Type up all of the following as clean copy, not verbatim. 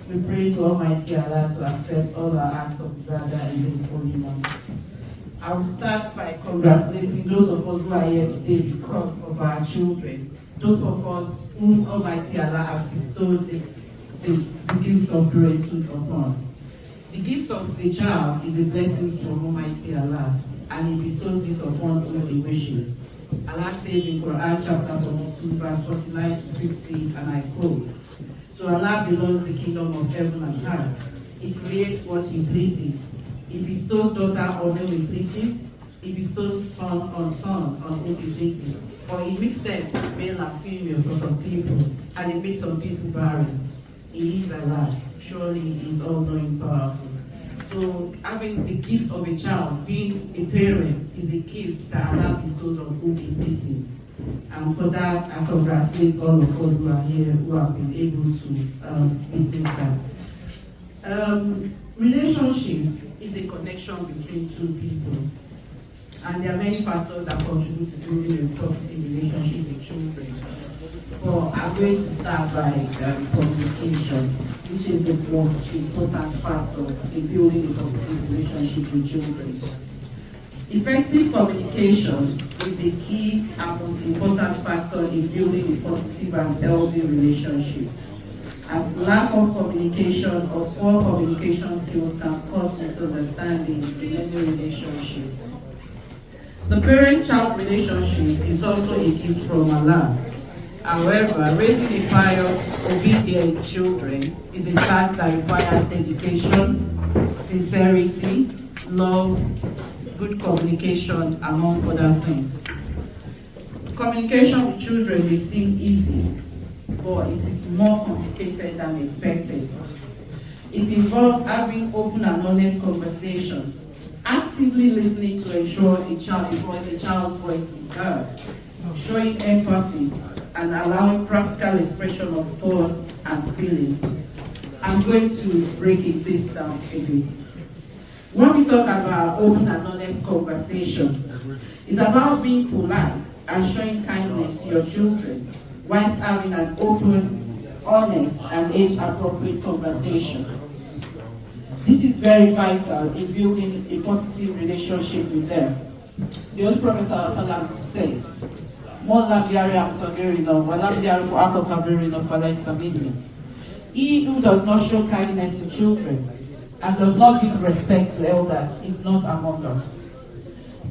We pray to Almighty Allah to accept all our acts of ibadah in this holy month. I will start by congratulating those of us who are here today because of our children, those of us whom Almighty Allah has bestowed the gift of parenthood upon. The gift of a child is a blessing from Almighty Allah, and He bestows it upon whom He wishes. Allah says in Quran chapter 42, verse 49 to 50, and I quote, "To Allah belongs the kingdom of heaven and earth. He creates what He pleases. He bestows daughter on whom He pleases. He bestows son on sons on whom He pleases. Or He makes them male and female for some people, and He makes some people barren. He is Allah. Surely He is all-knowing, powerful." So having the gift of a child, being a parent, is a gift that Allah bestows on whom He pleases. And for that, I congratulate all of us who are here who have been able to witness that. Relationship is a connection between two people. And there are many factors that contribute to building a positive relationship with children. But I'm going to start by communication, which is the most important factor in building a positive relationship with children. Effective communication is a key and most important factor in building a positive and healthy relationship. As lack of communication or poor communication skills can cause misunderstanding in any relationship. The parent-child relationship is also a gift from Allah. However, raising a pious, obedient children is a task that requires dedication, sincerity, love, good communication, among other things. Communication with children may seem easy, but it is more complicated than expected. It involves having open and honest conversation, actively listening to ensure the child's voice is heard, showing empathy, and allowing practical expression of thoughts and feelings. I'm going to break this down a bit. When we talk about open and honest conversation, it's about being polite and showing kindness to your children whilst having an open, honest, and age-appropriate conversation. This is very vital in building a positive relationship with them. The Holy Prophet ﷺ said, "He who does not show kindness to children and does not give respect to elders is not among us."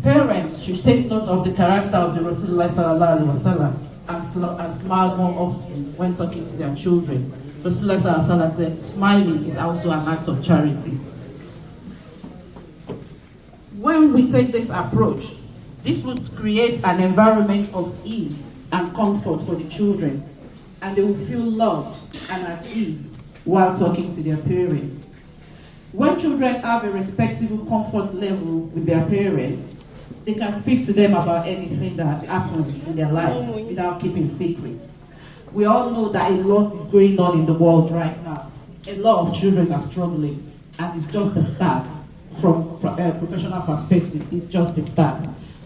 Parents should take note of the character of the Rasulullah ﷺ and smile more often when talking to their children. Rasulullah ﷺ said, "Smiling is also an act of charity." When we take this approach, this would create an environment of ease and comfort for the children, and they will feel loved and at ease while talking to their parents. When children have a respectable comfort level with their parents, they can speak to them about anything that happens in their lives without keeping secrets. We all know that a lot is going on in the world right now. A lot of children are struggling, and it's just the start. From a professional perspective, it's just the start.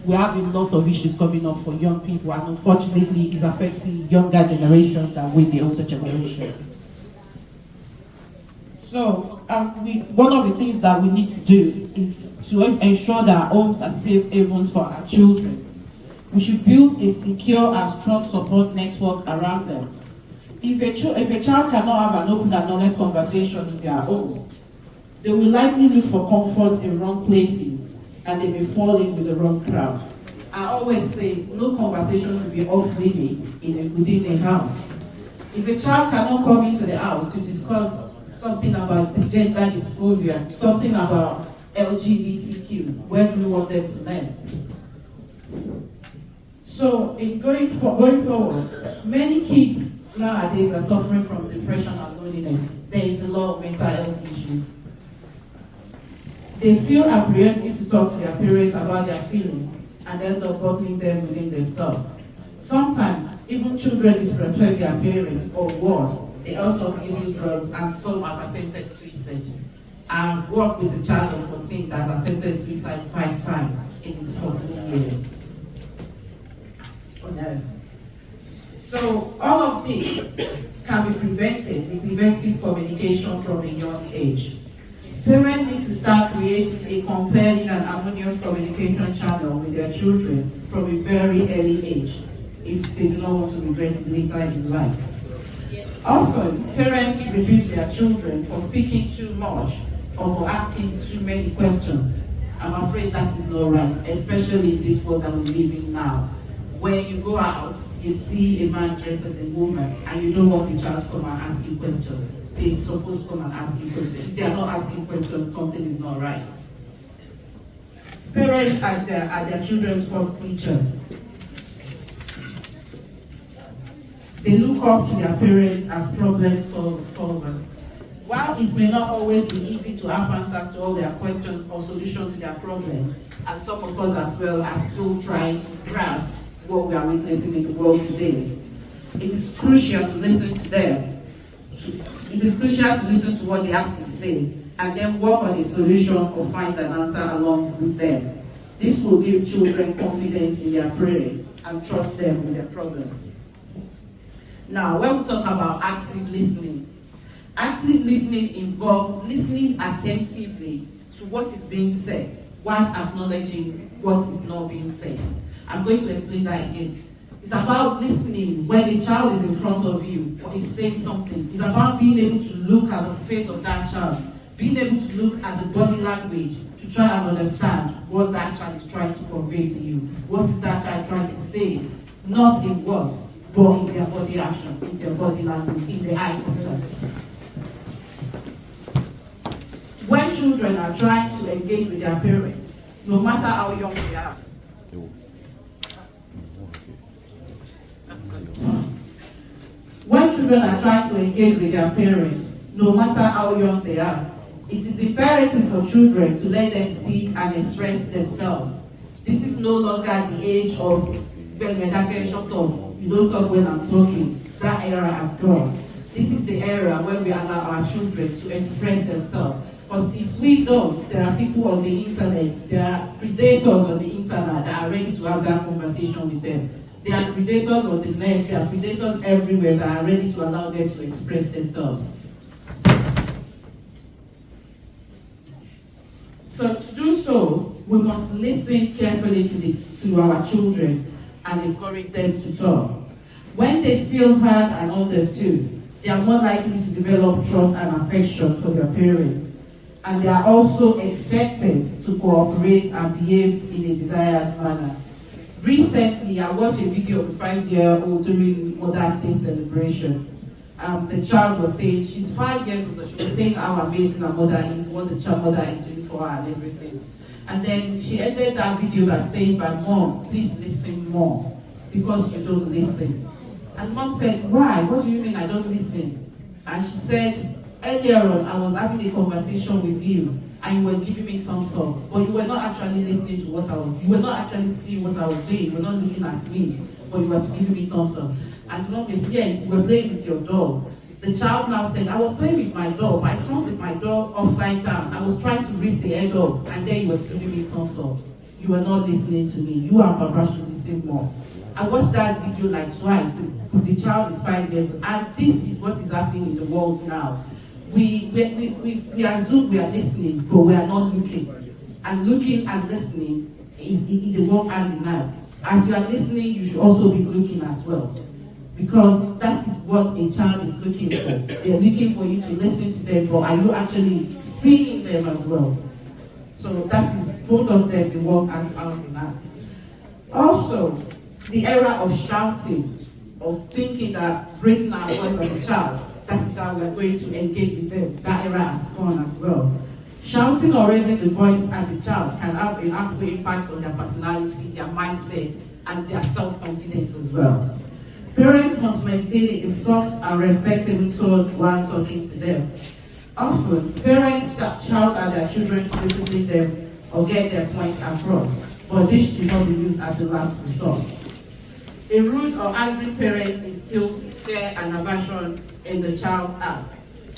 We have a lot of issues coming up for young people, and unfortunately, it's affecting younger generation than with the older generation. So, one of the things that we need to do is to ensure that our homes are safe havens for our children. We should build a secure and strong support network around them. If a child cannot have an open and honest conversation in their homes, they will likely look for comfort in wrong places, and they may fall in with the wrong crowd. I always say no conversation should be off limits within a house. If a child cannot come into the house to discuss something about the gender dysphoria, something about LGBTQ, where do we want them to learn? So, going forward, many kids nowadays are suffering from depression and loneliness. There is a lot of mental health issues. They feel apprehensive to talk to their parents about their feelings and end up bottling them within themselves. Sometimes, even children disrespect their parents, or worse, they also abuse drugs, and some have attempted suicide. I've worked with a child of 14 that has attempted suicide 5 times in his 14 years. So all of this can be prevented with effective communication from a young age. Parents need to start creating a compelling and harmonious communication channel with their children from a very early age, if they do not want to regret it later in life. Often, parents rebuke their children for speaking too much or for asking too many questions. I'm afraid that is not right, especially in this world that we live in now. When you go out, you see a man dressed as a woman, and you don't want the child to come and ask you questions. They're supposed to come and ask you questions. If they are not asking questions, something is not right. Parents are their children's first teachers. They look up to their parents as problem solvers. While it may not always be easy to have answers to all their questions or solutions to their problems, as some of us as well are still trying to grasp what we are witnessing in the world today, it is crucial to listen to them. It is crucial to listen to what they have to say and then work on a solution or find an answer along with them. This will give children confidence in their parents and trust them with their problems. Now, when we talk about active listening involves listening attentively to what is being said whilst acknowledging what is not being said. I'm going to explain that again. It's about listening when a child is in front of you or is saying something. It's about being able to look at the face of that child, being able to look at the body language to try and understand what that child is trying to convey to you. What is that child trying to say? Not in words, but in their body action, in their body language, in their eye contact. When children are trying to engage with their parents, no matter how young they are, when children are trying to engage with their parents, no matter how young they are, it is imperative for children to let them speak and express themselves. This is no longer the age of when we're not getting shut up. You don't talk when I'm talking. That era has gone. This is the era when we allow our children to express themselves. Because if we don't, there are people on the internet, there are predators on the internet that are ready to have that conversation with them. There are predators on the net, there are predators everywhere that are ready to allow them to express themselves. So to do so, we must listen carefully to our children and encourage them to talk. When they feel heard and understood, they are more likely to develop trust and affection for their parents. And they are also expected to cooperate and behave in a desired manner. Recently, I watched a video of a 5-year-old during Mother's Day celebration. The child was saying, she's 5 years old, she was saying how amazing her mother is, what the mother is doing for her and everything. And then she ended that video by saying, "But Mom, please listen more, because you don't listen." And Mom said, "Why? What do you mean I don't listen?" And she said, "Earlier on, I was having a conversation with you, and you were giving me thumbs up, but you were not actually listening to what you were not actually seeing what I was doing, you were not looking at me, but you were giving me thumbs up." And Mom is, "Yeah, you were playing with your doll." The child now said, "I was playing with my doll, but I turned with my doll upside down. I was trying to rip the head off, and then you were giving me thumbs up. You were not listening to me. You and Papa should listen more." I watched that video like twice. The child is 5 years old, and this is what is happening in the world now. We assume we are listening, but we are not looking. And looking and listening is the work hand in hand. As you are listening, you should also be looking as well. Because that is what a child is looking for. They are looking for you to listen to them, but are you actually seeing them as well? So that is both of them, the work hand in hand. Also, the era of shouting, of thinking that raising our voice as a child, that is how we are going to engage with them. That era has gone as well. Shouting or raising the voice as a child can have a harmful impact on their personality, their mindset, and their self-confidence as well. Parents must maintain a soft and respectful tone while talking to them. Often, parents shout at their children to discipline them or get their point across, but this should not be used as a last resort. A rude or angry parent instills fear and aversion in the child's heart,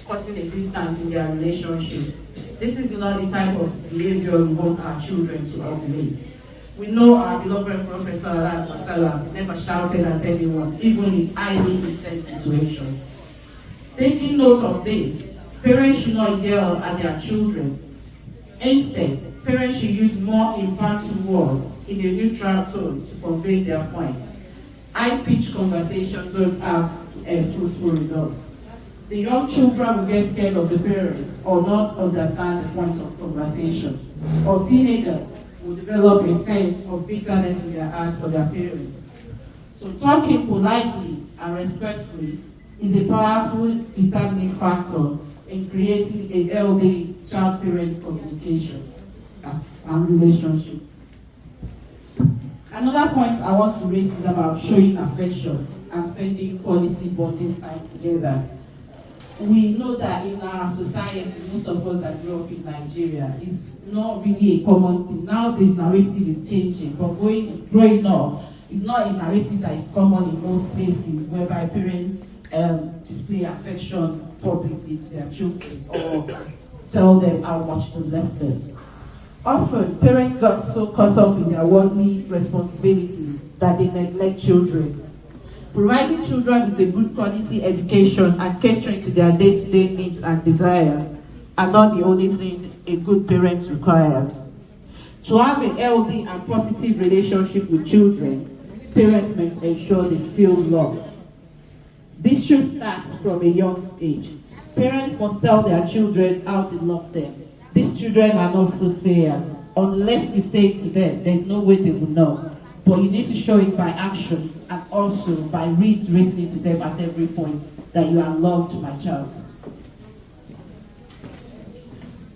causing a distance in their relationship. This is not the type of behavior we want our children to emulate. We know our beloved Prophet Sallallahu Alaihi Wasallam never shouted at anyone, even in highly intense situations. Taking note of this, parents should not yell at their children. Instead, parents should use more impactful words in a neutral tone to convey their point. High-pitched conversations don't have a fruitful result. The young children will get scared of the parents or not understand the point of conversation. Or teenagers will develop a sense of bitterness in their heart for their parents. So talking politely and respectfully is a powerful determining factor in creating a healthy child-parent communication and relationship. Another point I want to raise is about showing affection and spending quality bonding time together. We know that in our society, most of us that grew up in Nigeria, it's not really a common thing. Now the narrative is changing, but growing up, it's not a narrative that is common in most places, whereby parents display affection publicly to their children or tell them how much they love them. Often, parents got so caught up in their worldly responsibilities that they neglect children. Providing children with a good quality education and catering to their day-to-day needs and desires are not the only thing a good parent requires. To have a healthy and positive relationship with children, parents must ensure they feel loved. This should start from a young age. Parents must tell their children how they love them. These children are not soothsayers. Unless you say it to them, there's no way they will know. But you need to show it by action and also by reiterating it to them at every point that you are loved, my child.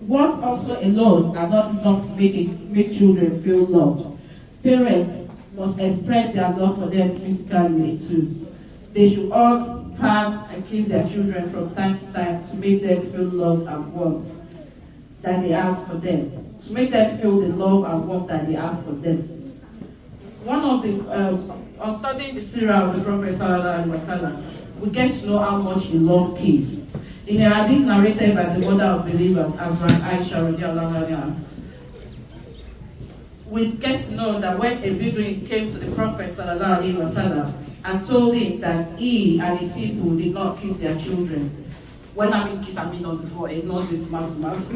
Words also alone are not enough to make children feel loved. Parents must express their love for them physically too. They should hug, pat, and kiss their children from time to time to make them feel loved and warmth that they have for them. To make them feel the love and warmth that they have for them. One of the, on studying the Sirah of the Prophet Sallallahu Alaihi Wasallam, we get to know how much he loved kids. In a hadith narrated by the mother of believers, as Aisha radiallahu anha, we get to know that when a Bedouin came to the Prophet Sallallahu Alaihi Wasallam and told him that he and his people did not kiss their children. When I mean kiss, I mean not before, not this mouth to mouth.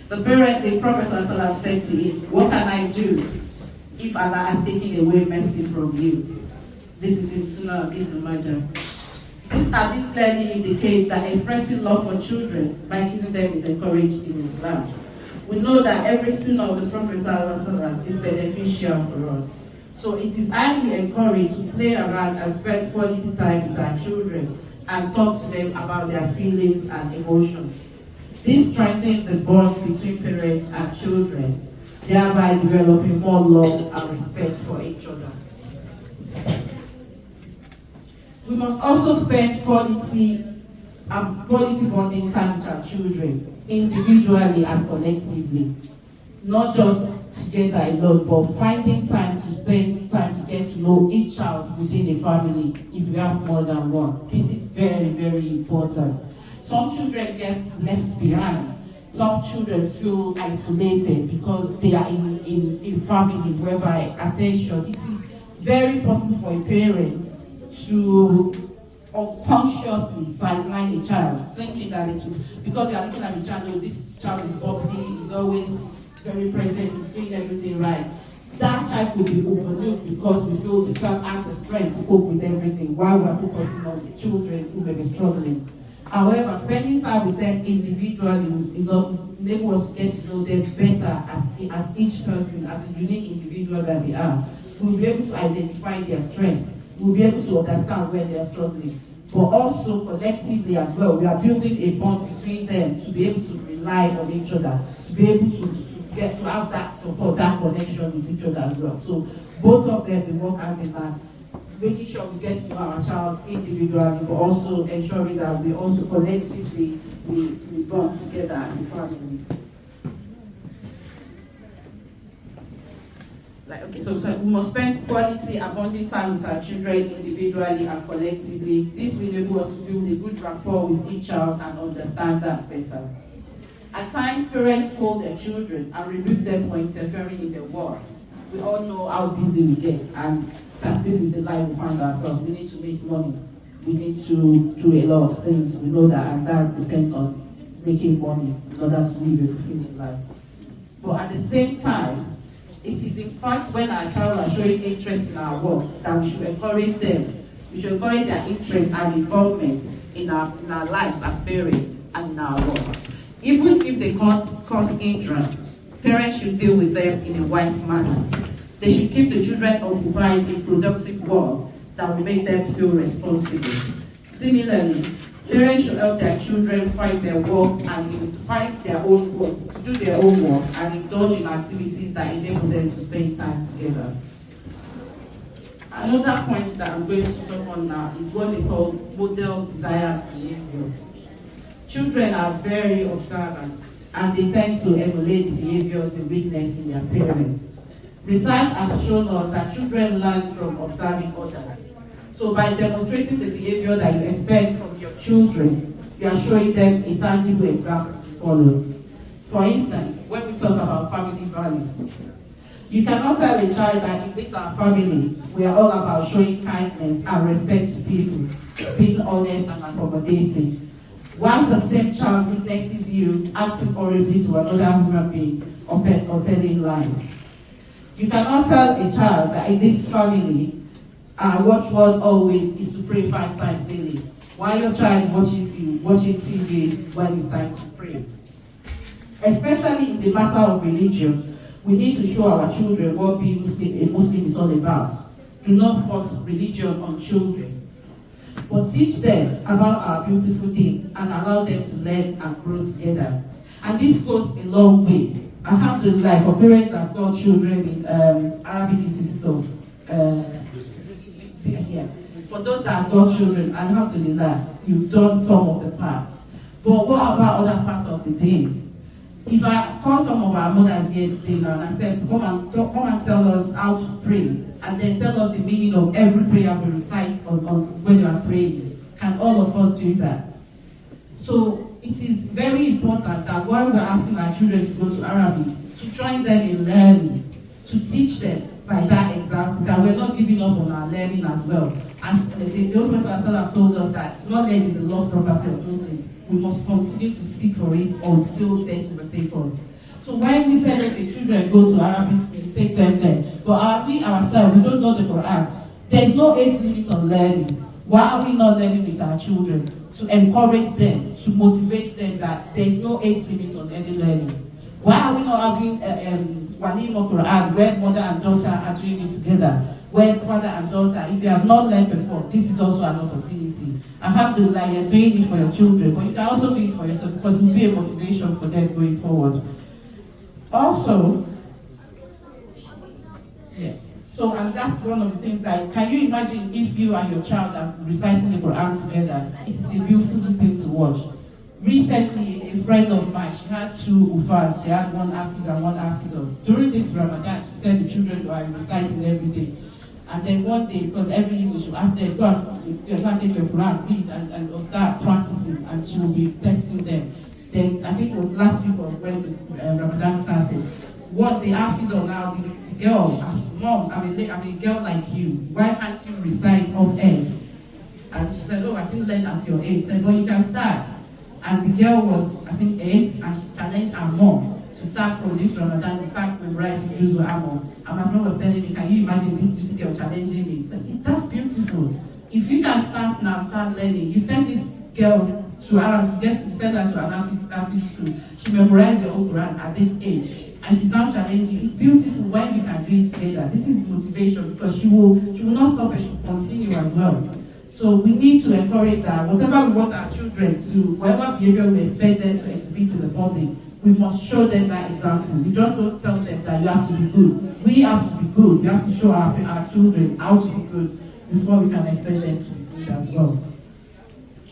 The Prophet Sallallahu Alaihi Wasallam said to him, "What can I do if Allah has taken away mercy from you?" This is in Sunnah Ibn Majah. This hadith clearly indicates that expressing love for children by kissing them is encouraged in Islam. We know that every Sunnah of the Prophet ﷺ is beneficial for us. So it is highly encouraged to play around and spend quality time with our children and talk to them about their feelings and emotions. This strengthens the bond between parents and children, thereby developing more love and respect for each other. We must also spend quality bonding time with our children, individually and collectively. Not just together alone, but finding time to spend time to get to know each child within a family if you have more than one. This is very, very important. Some children get left behind. Some children feel isolated because they are in a family whereby attention. It is very possible for a parent to unconsciously sideline a child, thinking that because you are looking at the child, oh, this child is bubbly, is always very present, is doing everything right. That child could be overlooked because we feel the child has the strength to cope with everything while we are focusing on the children who may be struggling. However, spending time with them individually will enable us to get to know them better as each person, as a unique individual that they are. We'll be able to identify their strengths. We'll be able to understand where they are struggling. But also collectively as well, we are building a bond between them to be able to rely on each other, to be able to get to have that support, that connection with each other as well. So both of them, they work hand in hand, making sure we get to know our child individually, but also ensuring that we also collectively we bond together as a family. So we must spend quality and bonding time with our children individually and collectively. This will enable us to build a good rapport with each child and understand that better. At times, parents scold their children and rebuke them for interfering in their work. We all know how busy we get, and that this is the life we find ourselves. We need to make money. we need to do a lot of things. We know that, and that depends on making money in order to live a fulfilling life. But at the same time, it is in fact when our child are showing interest in our work that we should encourage them. We should encourage their interest and involvement in our lives as parents and in our work. Even if they cause interest, parents should deal with them in a wise manner. They should keep the children occupied in productive work that will make them feel responsible. Similarly, parents should help their children find their work and find their own work, to do their own work and indulge in activities that enable them to spend time together. Another point that I'm going to talk on now is what they call model desired behavior. Children are very observant and they tend to emulate the behaviors they witness in their parents. Research has shown us that children learn from observing others. So by demonstrating the behavior that you expect from your children, you are showing them a tangible example to follow. For instance, when we talk about family values, you cannot tell a child that in this our family, we are all about showing kindness and respect to people, being honest and accommodating. Whilst the same child witnesses you acting horribly to another human being or telling lies. You cannot tell a child that in this family, our watchword always is to pray 5 times daily, while your child watches you watching TV when it's time to pray. Especially in the matter of religion, we need to show our children what being a Muslim is all about. Do not force religion on children, but teach them about our beautiful things and allow them to learn and grow together. And this goes a long way. Alhamdulillah, for parents that have got children in Arabic Institute of for those that have got children, alhamdulillah, you've done some of the part. But what about other parts of the day? If I call some of our mothers here today now and I said, come and tell us how to pray, and then tell us the meaning of every prayer we recite on when you are praying, can all of us do that? So it is very important that while we're asking our children to go to Arabic, to join them in learning, to teach them by that example, that we're not giving up on our learning as well. As the old person have told us that knowledge is a lost property of Muslims, we must continue to seek for it until death overtakes us. So when we say that the children go to Arabic school, we take them there. But we ourselves, we don't know the Quran. There is no age limit on learning. Why are we not learning with our children? To encourage them, to motivate them that there is no age limit on any learning. Why are we not having Walima Quran where mother and daughter are doing it together? Where father and daughter, if you have not learned before, this is also an opportunity. Alhamdulillah, you're doing it for your children, but you can also do it for yourself because it will be a motivation for them going forward. Also, and that's one of the things that, can you imagine if you and your child are reciting the Quran together? It is a beautiful thing to watch. Recently, a friend of mine, she had 2 ufas. She had one Hafiz and one Hafiz. During this Ramadan, she said the children were reciting every day. And then one day, because every evening she would ask them, go and take your Quran, read, and start practicing, and she will be testing them. Then, I think it was last week when Ramadan started. What the Hafiz now, the girl asked, Mom, I'm a girl like you. Why can't you recite off air? And she said, I didn't learn at your age. She said, you can start. And the girl was, I think, 8, and she challenged her mom to start from this Ramadan, to start memorizing Juzu Amon. And my friend was telling me, can you imagine this girl challenging me? So that's beautiful. If you can start now, start learning. You send these girls to Arab, you send her to an Hafiz school. She memorized the whole Quran at this age. And she's now challenging. It's beautiful when we can do it together. This is motivation because she will not stop and she will continue as well. So we need to encourage that whatever we want our children to, whatever behavior we expect them to exhibit in the public, we must show them that example. We just don't tell them that you have to be good. We have to be good. We have to show our children how to be good before we can expect them to be good as well.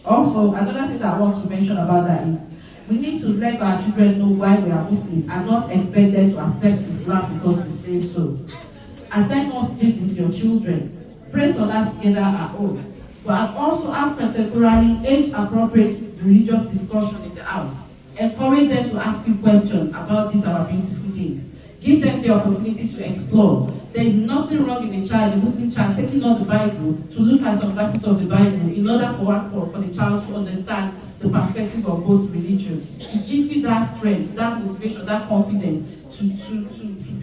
Also, another thing that I want to mention about that is we need to let our children know why we are Muslim and not expect them to accept Islam because we say so. Attend mosque with your children. Pray Salah together at home. But also have contemporary, age-appropriate religious discussion in the house. Encourage them to ask you questions about this our beautiful thing. Give them the opportunity to explore. There is nothing wrong in a child, a Muslim child, taking out the Bible to look at some verses of the Bible in order for the child to understand the perspective of both religions. It gives you that strength, that motivation, that confidence to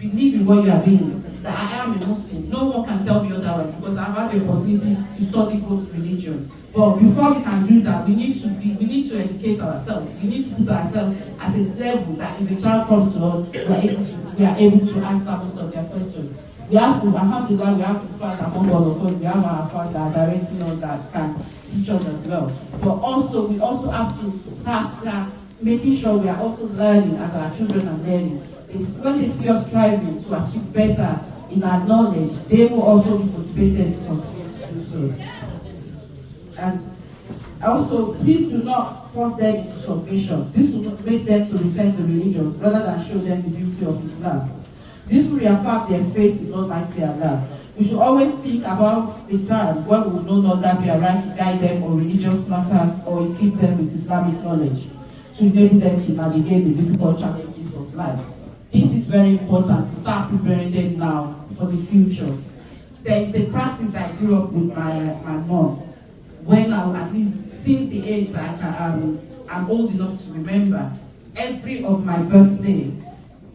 believe in what you are doing. That I am a Muslim. No one can tell me otherwise because I've had the opportunity to study both religions. But before we can do that, we need to educate ourselves. We need to put ourselves at a level that if a child comes to us, we are able to answer most of their questions. We have to, alhamdulillah, we have to fast among all of us. We have our fast that are directing us that can teach us as well. But also, we also have to start making sure we are also learning as our children are learning. It's when they see us striving to achieve better in our knowledge, they will also be motivated to continue to do so. And also, please do not force them into submission. This will not make them to resent the religion rather than show them the beauty of Islam. This will reaffirm their faith in Almighty Allah. We should always think about the time when we will no longer be around to guide them on religious matters or equip them with Islamic knowledge to enable them to navigate the difficult challenges of life. This is very important to start preparing them now for the future. There is a practice I grew up with my mom. When at least since the age that I'm old enough to remember, every of my birthday,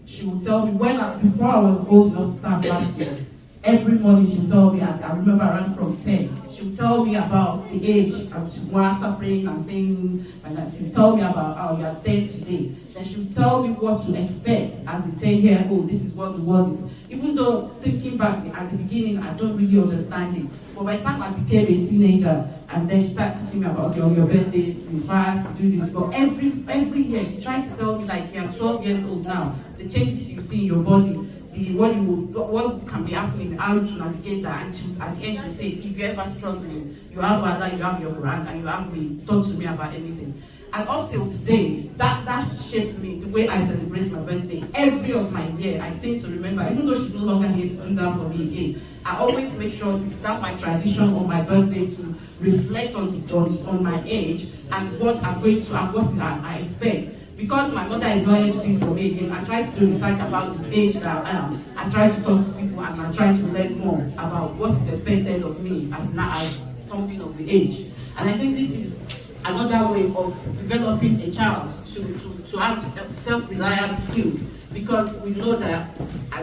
she would tell me before I was old enough to start fasting. Every morning she would tell me, I remember around from 10, she would tell me about the age. After praying and saying, and she would tell me about how you are 10 today. Then she would tell me what to expect as a 10-year-old. This is what the world is. Even though thinking back at the beginning, I don't really understand it. But by the time I became a teenager, and then she started teaching me about your birthday, you fast, you do this. But every year she tried to tell me like, you're 12 years old now, the changes you see in your body, what can be happening, how to navigate that. And she, at the end she say, if you're ever struggling, you have Allah, you have your Quran, and you have me, talk to me about anything. And up till today, that shaped me, the way I celebrate my birthday. Every of my year, I think to remember, even though she's no longer here to do that for me again, I always make sure it's that my tradition on my birthday to reflect on my age and what I'm going to and what I expect. Because my mother is not anything for me again, I try to do research about the age that I am. I try to talk to people and I try to learn more about what is expected of me as something of the age. And I think this is another way of developing a child to have self-reliant skills, because we know that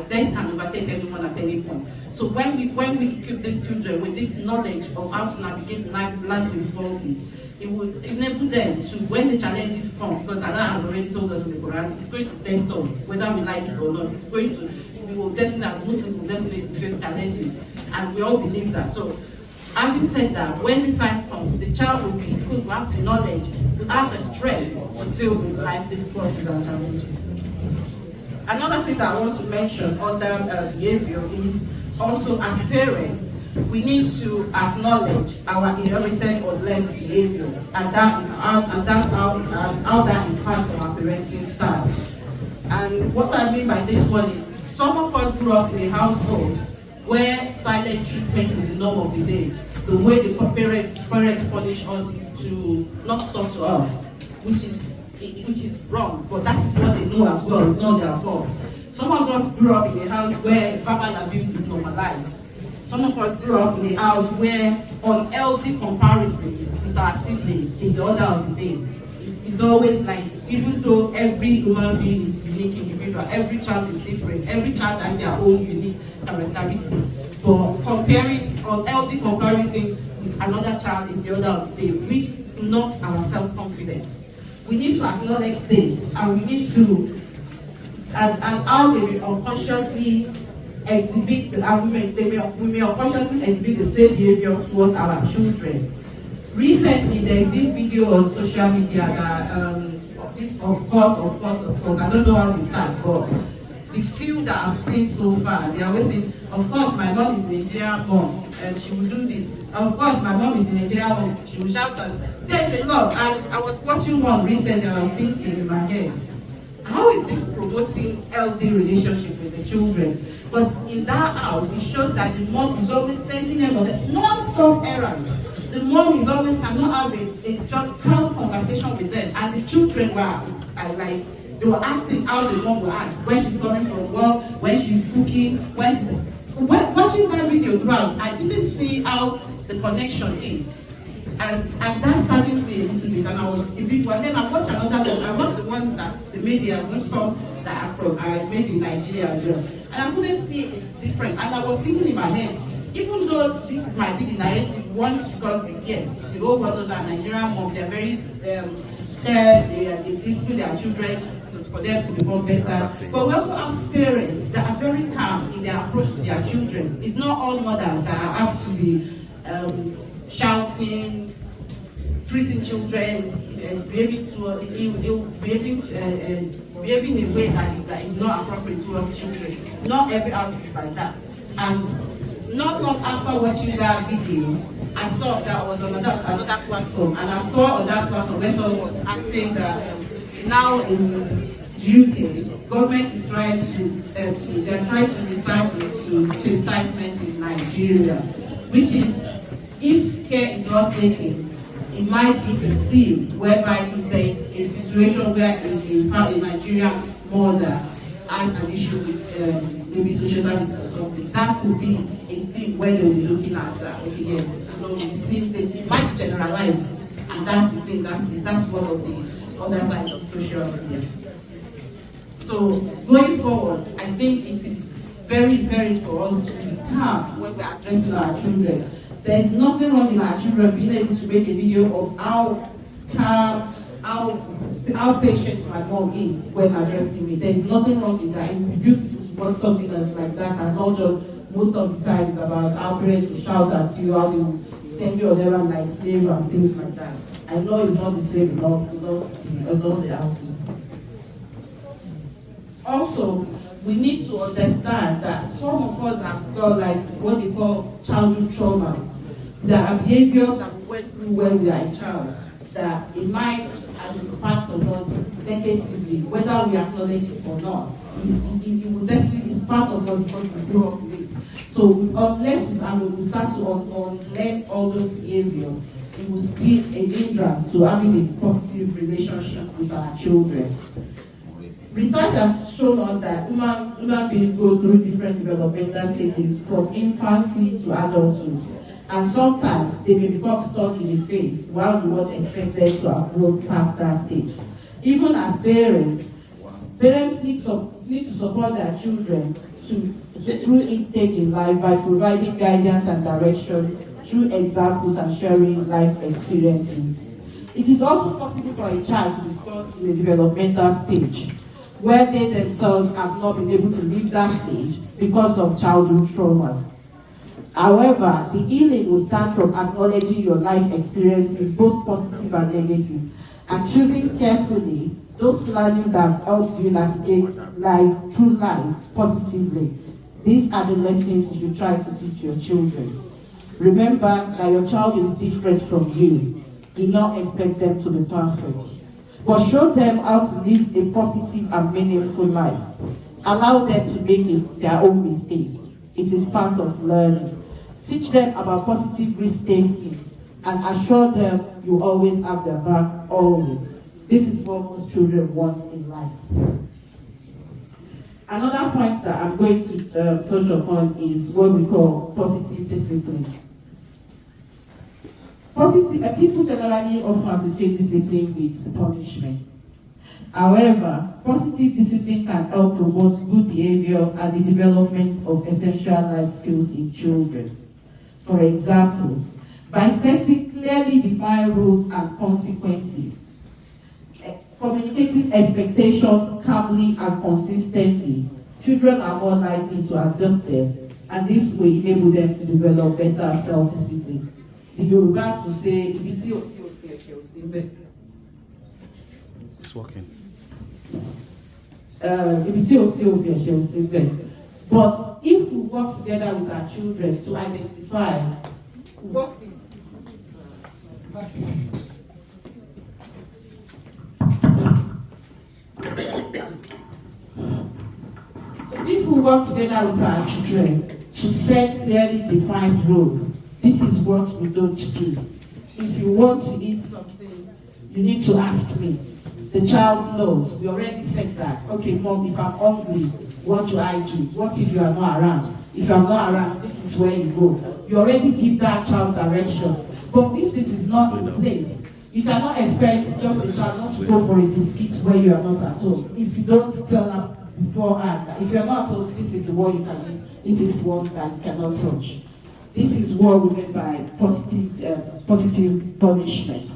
death can overtake anyone at any point. So when we keep these children with this knowledge of how to navigate life difficulties, it will enable them to, when the challenges come, because Allah has already told us in the Quran, it's going to test us, whether we like it or not. It's going to, we will definitely, as Muslims, will definitely face challenges, and we all believe that. So, having said that, when the time comes, the child will be equipped, will have the knowledge, will have the strength to deal with life difficulties and challenges. Another thing that I want to mention under behavior is also, as parents, we need to acknowledge our inherited or learned behavior, and that's how that impacts our parenting style. And what I mean by this one is, some of us grew up in a household where silent treatment is the norm of the day. The way the parents punish us is to not talk to us, which is wrong, but that is what they know as well, it's not their fault. Some of us grew up in a house where verbal abuse is normalized. Some of us grew up in a house where unhealthy comparison with our siblings is the order of the day. It's always like, even though every human being is unique individual, every child is different, every child has their own unique characteristics. But comparing unhealthy comparison with another child is the order of the day, which knocks our self-confidence. We need to acknowledge this, and we need to, and how they unconsciously exhibit the argument, we may unconsciously exhibit the same behavior towards our children. Recently, there is this video on social media that, of course, I don't know how to start, but the few that I've seen so far, they are waiting. Of course, my mom is a Nigerian mom, and she will do this. Of course, my mom is a Nigerian mom, she will shout that. There's a lot, and I was watching one recently, and I was thinking in my head, how is this promoting healthy relationship with the children? Because in that house, it shows that the mom is always sending them on the non-stop errands. The mom is always cannot have a calm conversation with them, and the children were they were acting how the mom will act when she's coming from work, when she's cooking, when she's. when watching that video throughout, I didn't see how the connection is. And that saddened me a little bit, and I was a bit one. Then I watched another one. I watched the one that the media, most some that are from, I made in Nigeria as well. And I couldn't see it different. And I was thinking in my head, even though this might be the narrative, once because yes, the whole world knows that Nigerian mom, they're very scared, they discipline their children for them to become better. But we also have parents that are very calm in their approach to their children. It's not all mothers that have to be shouting, treating children, behaving in a way that is not appropriate towards children. Not every house is like that. And not long after watching that video, I saw that was on another platform, and I saw on that platform when someone was asking that now in UK, government is trying they're trying to recycle to chastisement in Nigeria, which is, if care is not taken, it might be a thing whereby if there is a situation where a Nigerian mother has an issue with maybe social services or something, that could be a thing where they will be looking at that. Okay, yes, it might generalize, and that's the thing. That's one of the other sides of social media. So going forward, I think it is very imperative for us to be calm when we're addressing our children. There is nothing wrong in our children being able to make a video of how calm, how patient my mom is when addressing me. There is nothing wrong in that. It would be beautiful to watch something like that, and not just most of the time it's about how parents will shout at you, how they will send you on errand like slave and things like that. I know it's not the same in all the houses. Also, we need to understand that some of us have got like what they call childhood traumas. There are behaviors that we went through when we are a child that it might impact on us negatively, whether we acknowledge it or not. It will definitely, it's part of us because we grew up with it. So unless we start to unlearn all those behaviors, it will be a hindrance to having a positive relationship with our children. Research has shown us that human beings go through different developmental stages from infancy to adulthood, and sometimes they may become stuck in a phase while we was expected to have grown past that stage. Even as parents need to support their children through each stage in life by providing guidance and direction through examples and sharing life experiences. It is also possible for a child to be stuck in a developmental stage where they themselves have not been able to leave that stage because of childhood traumas. However, the healing will start from acknowledging your life experiences, both positive and negative, and choosing carefully those learnings that have helped you navigate through life positively. These are the lessons you should try to teach your children. Remember that your child is different from you. Do not expect them to be perfect, but show them how to live a positive and meaningful life. Allow them to make their own mistakes. It is part of learning. Teach them about positive risk-taking and assure them you always have their back, always. This is what most children want in life. Another point that I'm going to touch upon is what we call positive discipline. People generally often associate discipline with punishment. However, positive discipline can help promote good behavior and the development of essential life skills in children. For example, by setting clearly defined rules and consequences, communicating expectations calmly and consistently, children are more likely to adopt them, and this will enable them to develop better self-discipline. The Yorubas will say, it's working. But if we work together with our children to identify what is if we work together with our children to set clearly defined rules, this is what we don't do. If you want to eat something, you need to ask me. The child knows. We already said that. Okay, mom, if I'm hungry, what do I do? What if you are not around? If I'm not around, this is where you go. You already give that child direction. But if this is not in place, you cannot expect just a child not to go for a biscuit where you are not at home. If you don't tell them beforehand, if you are not told this is the one you can eat, this is one that you cannot touch. This is what we mean by positive punishment.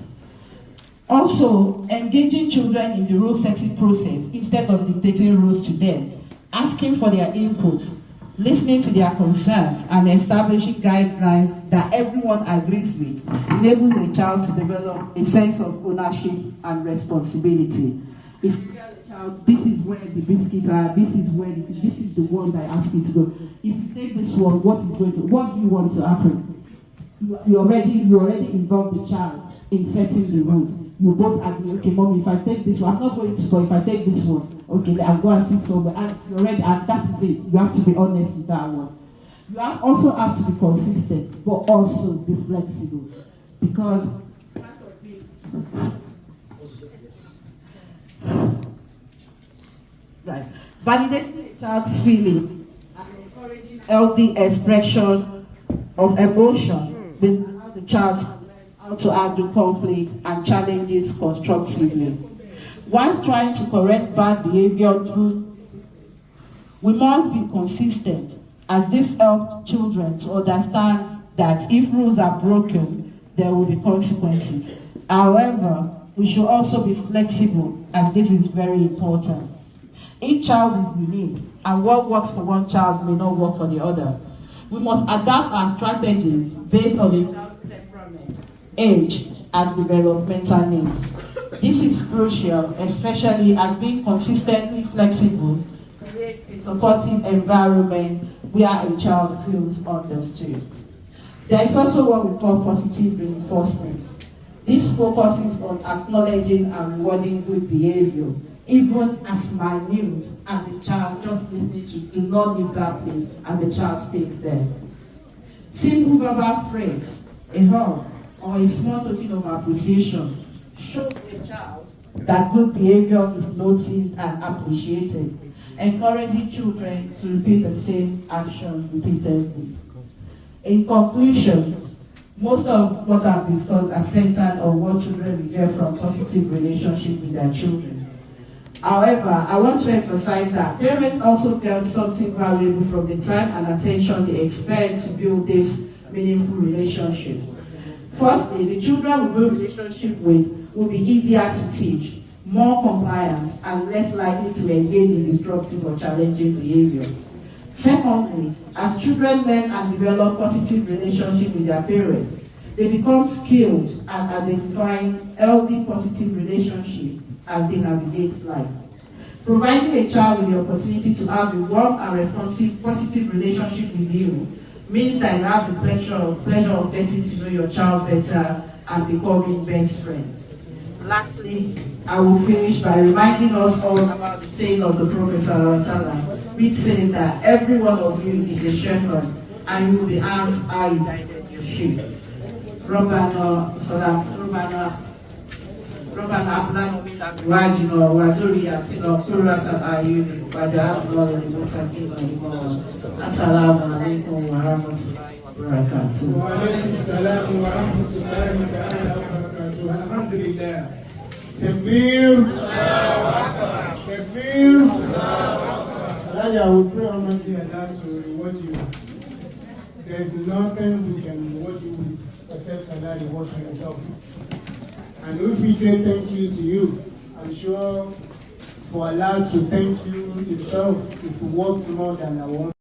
Also, engaging children in the rule setting process instead of dictating rules to them, asking for their inputs, listening to their concerns, and establishing guidelines that everyone agrees with enables a child to develop a sense of ownership and responsibility. If you tell a child, this is where the biscuits are, this is the one that I asked you to go. If you take this one, what do you want to happen? You already involve the child in setting the rules. You both agree, okay, mommy, if I take this one, I'm not going to go, if I take this one, okay, I'll go and sit somewhere, and you're ready, and that is it. You have to be honest with that one. You also have to be consistent, but also be flexible. Because right, validating a child's feeling and encouraging healthy expression of emotion will allow the child how to handle conflict and challenges constructively. While trying to correct bad behavior we must be consistent, as this helps children to understand that if rules are broken, there will be consequences. However, we should also be flexible, as this is very important. Each child is unique, and what works for one child may not work for the other. We must adapt our strategies based on the child's temperament, age, and developmental needs. This is crucial, especially as being consistently flexible creates a supportive environment where a child feels understood. There is also what we call positive reinforcement. This focuses on acknowledging and rewarding good behavior, even as minute as a child just listening to do not leave that place and the child stays there. Simple verbal phrase, a hug, or a small token of appreciation shows a child that good behavior is noticed and appreciated, encouraging children to repeat the same action repeatedly. In conclusion, most of what I've discussed are centered on what children will get from positive relationship with their children. However, I want to emphasize that parents also get something valuable from the time and attention they expend to build this meaningful relationship. Firstly, the children we build relationship with will be easier to teach, more compliant, and less likely to engage in disruptive or challenging behavior. Secondly, as children learn and develop positive relationship with their parents, they become skilled at identifying healthy positive relationship as they navigate life. Providing a child with the opportunity to have a warm and responsive positive relationship with you means that you have the pleasure of getting to know your child better and becoming best friends. Lastly, I will finish by reminding us all about the saying of the Prophet ﷺ, which says that every one of you is a shepherd, and you will be asked how you guided your sheep. ربنا هب لنا من ازواجنا وذرياتنا قرة اعين واجعلنا للمتقين اماما. السلام عليكم ورحمة الله وبركاته. وعليكم السلام ورحمة الله تعالى وبركاته. الحمد لله. Takbir. Takbir. I will pray Almighty Allah to reward you. There is nothing we can reward you with except Allah reward you himself. And if we say thank you to you, I'm sure for Allah to thank you himself is worth more than our own.